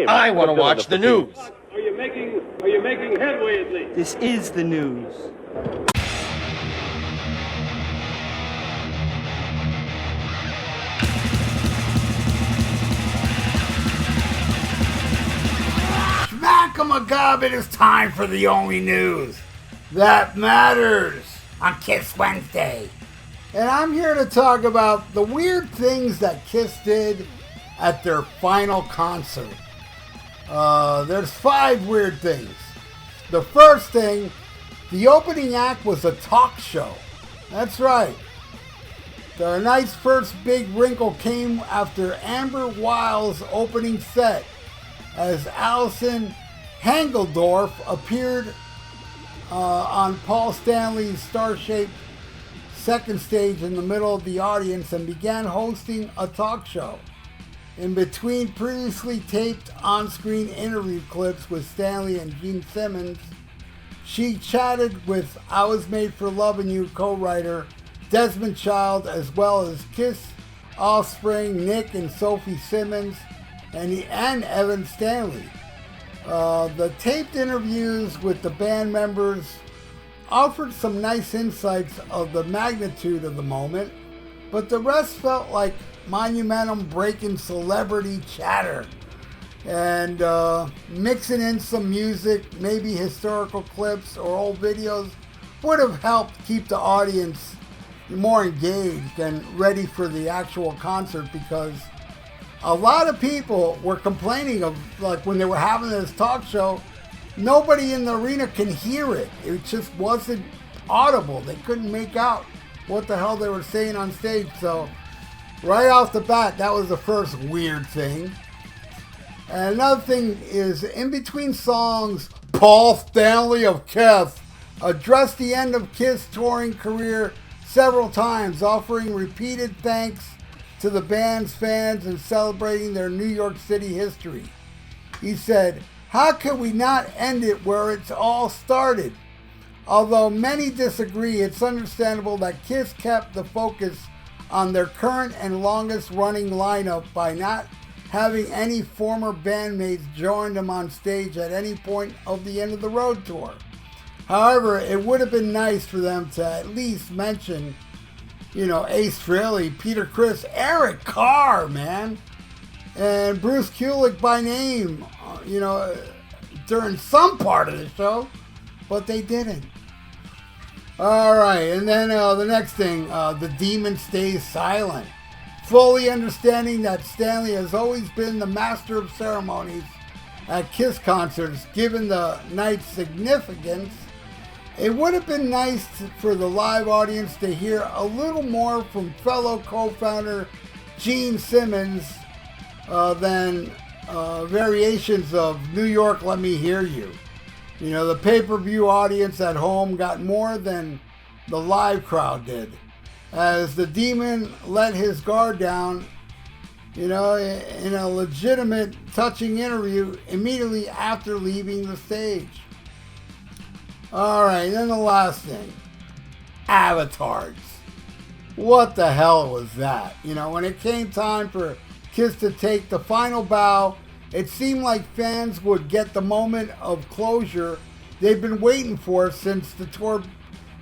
him. I want to watch the news. Are you making headway at least? This is the news. Schmack-a-magub, it is time for the only news that matters on Kiss Wednesday. And I'm here to talk about the weird things that Kiss did at their final concert. There's 5 weird things. The first thing, the opening act was a talk show. That's right. The night's first big wrinkle came after Amber Wiles' opening set, as Alison Hangeldorf appeared on Paul Stanley's star-shaped second stage in the middle of the audience and began hosting a talk show. In between previously taped on-screen interview clips with Stanley and Gene Simmons, she chatted with I Was Made for Loving You co-writer Desmond Child, as well as Kiss offspring Nick and Sophie Simmons and Evan Stanley. The taped interviews with the band members offered some nice insights of the magnitude of the moment, but the rest felt like monumentum breaking celebrity chatter. And mixing in some music, maybe historical clips or old videos, would have helped keep the audience more engaged and ready for the actual concert, because a lot of people were complaining of, like, when they were having this talk show, nobody in the arena can hear it. It just wasn't audible. They couldn't make out what the hell they were saying on stage. So right off the bat, that was the first weird thing. And another thing is, in between songs, Paul Stanley of Kiss addressed the end of Kiss' touring career several times, offering repeated thanks to the band's fans and celebrating their New York City history. He said, "How can we not end it where it's all started? Although many disagree, it's understandable that Kiss kept the focus on their current and longest running lineup by not having any former bandmates join them on stage at any point of the end of the road tour. However, it would have been nice for them to at least mention, Ace Frehley, Peter Criss, Eric Carr, man, and Bruce Kulick by name, during some part of the show, but they didn't." All right, and then the next thing, the Demon stays silent. Fully understanding that Stanley has always been the master of ceremonies at Kiss concerts, given the night's significance, it would have been nice for the live audience to hear a little more from fellow co-founder Gene Simmons than variations of New York, Let Me Hear You. The pay-per-view audience at home got more than the live crowd did, as the Demon let his guard down, in a legitimate, touching interview immediately after leaving the stage. All right, then the last thing, avatars. What the hell was that? When it came time for Kiss to take the final bow, it seemed like fans would get the moment of closure they've been waiting for since the tour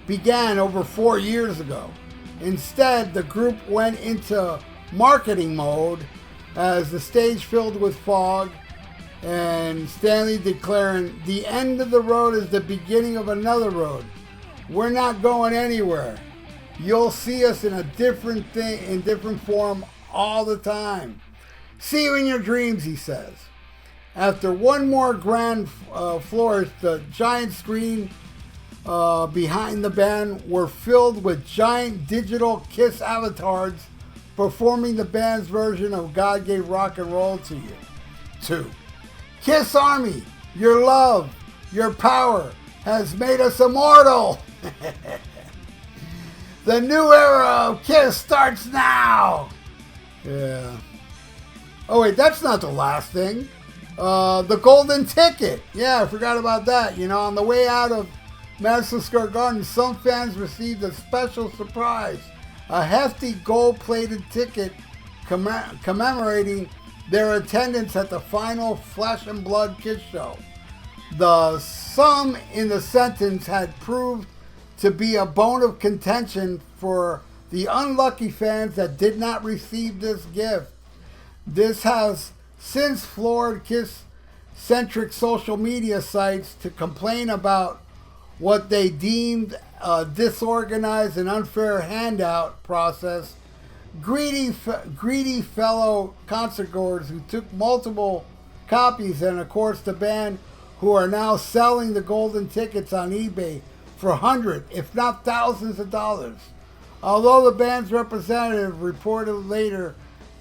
began over 4 years ago. Instead, the group went into marketing mode as the stage filled with fog, and Stanley declaring, "The end of the road is the beginning of another road. We're not going anywhere. You'll see us in a different thing, in different form all the time. See you in your dreams," he says. After one more grand flourish, the giant screen behind the band were filled with giant digital Kiss avatars performing the band's version of God Gave Rock and Roll to You. 2. Kiss Army, your love, your power has made us immortal. The new era of Kiss starts now. Yeah. Oh wait, that's not the last thing. The golden ticket. Yeah, I forgot about that. On the way out of Madison Square Garden, some fans received a special surprise. A hefty gold-plated ticket commemorating their attendance at the final Flesh and Blood Kiss show. The sum in the sentence had proved to be a bone of contention for the unlucky fans that did not receive this gift. This has since floored Kiss-centric social media sites to complain about what they deemed a disorganized and unfair handout process. Greedy fellow concertgoers who took multiple copies, and of course the band who are now selling the golden tickets on eBay for hundreds, if not thousands of dollars. Although the band's representative reported later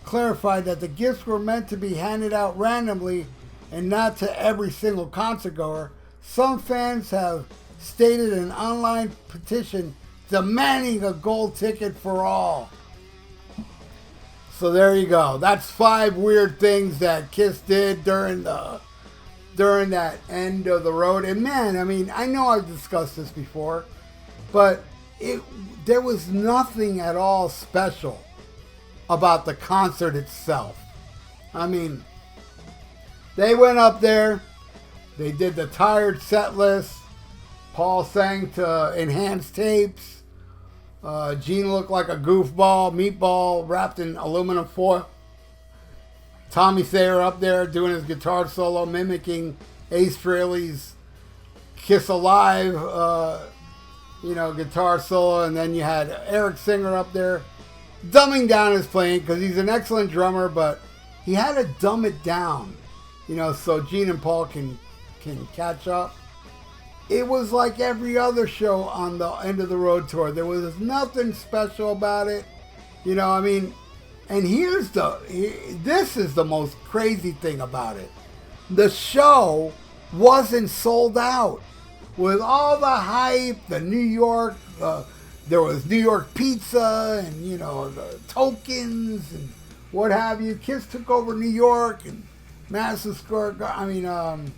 clarified that the gifts were meant to be handed out randomly and not to every single concertgoer, some fans have stated an online petition demanding a gold ticket for all. So there you go. That's 5 weird things that Kiss did during that end of the road. And man, I mean, I know I've discussed this before, but there was nothing at all special about the concert itself. I mean, they went up there, they did the tired set list. Paul sang to enhanced tapes. Gene looked like a goofball, meatball wrapped in aluminum foil. Tommy Thayer up there doing his guitar solo, mimicking Ace Frehley's Kiss Alive, guitar solo. And then you had Eric Singer up there dumbing down his playing because he's an excellent drummer, but he had to dumb it down, so Gene and Paul can catch up. It was like every other show on the End of the Road tour. There was nothing special about it. And this is the most crazy thing about it. The show wasn't sold out. With all the hype, the New York, there was New York pizza and, the tokens and what have you. Kiss took over New York and Madison Square Garden,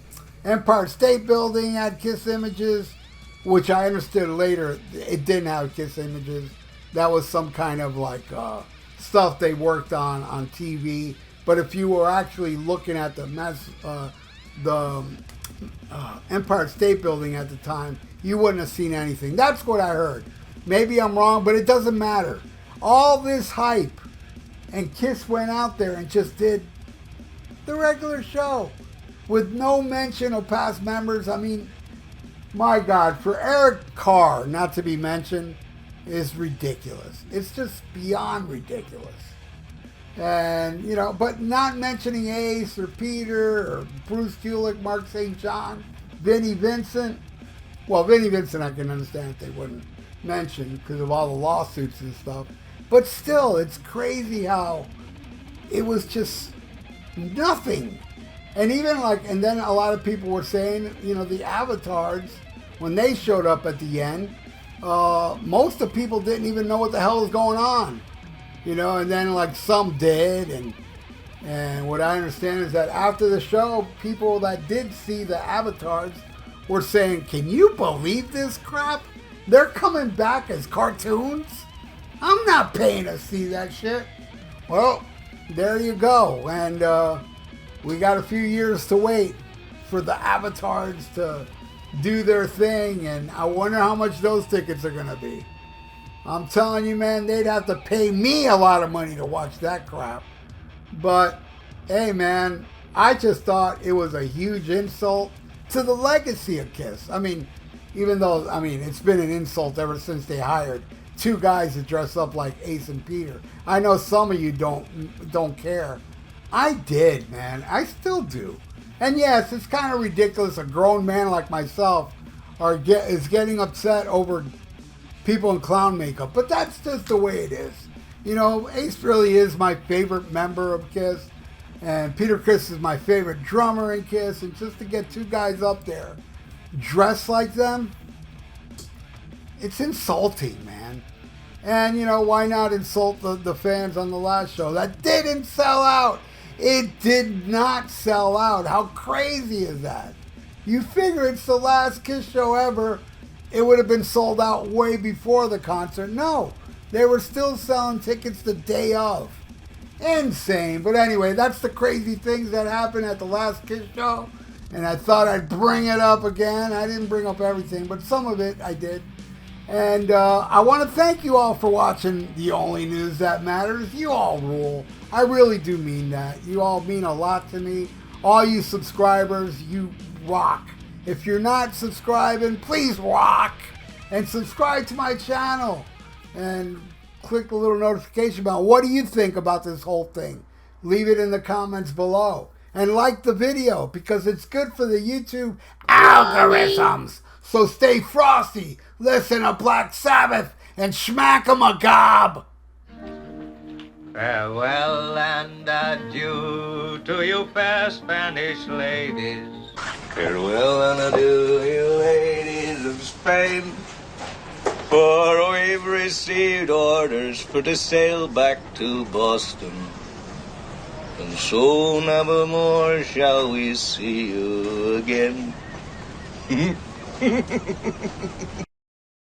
Empire State Building had Kiss images, which I understood later it didn't have Kiss images. That was some kind of stuff they worked on TV. But if you were actually looking at the Empire State Building at the time, you wouldn't have seen anything. That's what I heard. Maybe I'm wrong, but it doesn't matter. All this hype, and Kiss went out there and just did the regular show with no mention of past members. I mean, my God, for Eric Carr not to be mentioned is ridiculous. It's just beyond ridiculous. And, but not mentioning Ace or Peter or Bruce Kulick, Mark St. John, Vinnie Vincent. Well, Vinnie Vincent I can understand if they wouldn't mention because of all the lawsuits and stuff. But still, it's crazy how it was just nothing. And even and then a lot of people were saying, the avatars, when they showed up at the end, most of the people didn't even know what the hell was going on. And then some did. And what I understand is that after the show, people that did see the avatars were saying, can you believe this crap? They're coming back as cartoons? I'm not paying to see that shit. Well, there you go. And, we got a few years to wait for the avatars to do their thing, and I wonder how much those tickets are going to be. I'm telling you, man, they'd have to pay me a lot of money to watch that crap. But, hey, man, I just thought it was a huge insult to the legacy of Kiss. I mean, even though, it's been an insult ever since they hired 2 guys that dress up like Ace and Peter. I know some of you don't care. I did, man. I still do. And yes, it's kind of ridiculous. A grown man like myself is getting upset over people in clown makeup. But that's just the way it is. Ace really is my favorite member of Kiss. And Peter Criss is my favorite drummer in Kiss. And just to get 2 guys up there dressed like them, it's insulting, man. And, why not insult the fans on the last show? That didn't sell out. It did not sell out. How crazy is that? You figure it's the last Kiss show ever. It would have been sold out way before the concert. No, they were still selling tickets the day of. Insane. But anyway, that's the crazy things that happened at the last Kiss show. And I thought I'd bring it up again. I didn't bring up everything, but some of it I did. And I want to thank you all for watching The Only News That Matters. You all rule. I really do mean that. You all mean a lot to me. All you subscribers, you rock. If you're not subscribing, please rock. And subscribe to my channel. And click the little notification bell. What do you think about this whole thing? Leave it in the comments below. And like the video, because it's good for the YouTube algorithms. So stay frosty, listen to Black Sabbath, and smack 'em a gob. Farewell and adieu to you fair Spanish ladies. Farewell and adieu, you ladies of Spain. For we've received orders for to sail back to Boston. And so never more shall we see you again.